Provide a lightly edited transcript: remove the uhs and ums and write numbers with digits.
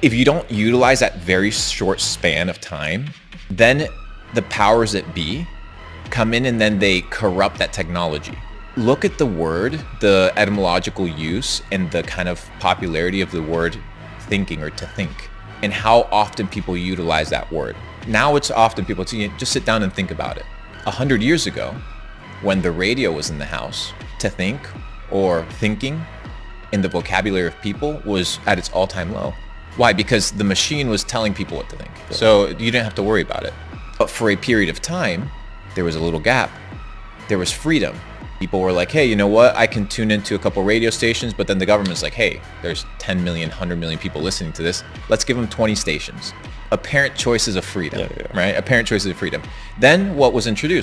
If you don't utilize that very short span of time, then the powers that be come in and then they corrupt that technology. Look at the word, the etymological use, and the kind of popularity of the word thinking or to think, and how often people utilize that word. Now it's often people just sit down and think about it. 100 years ago, when the radio was in the house, to think or thinking in the vocabulary of people was at its all-time low. Why? Because the machine was telling people what to think. So you didn't have to worry about it. But for a period of time, there was a little gap. There was freedom. People were like, hey, you know what? I can tune into a couple radio stations, but then the government's like, hey, there's 10 million, 100 million people listening to this. Let's give them 20 stations. Apparent choices of freedom, right? Apparent choices of freedom. Then what was introduced?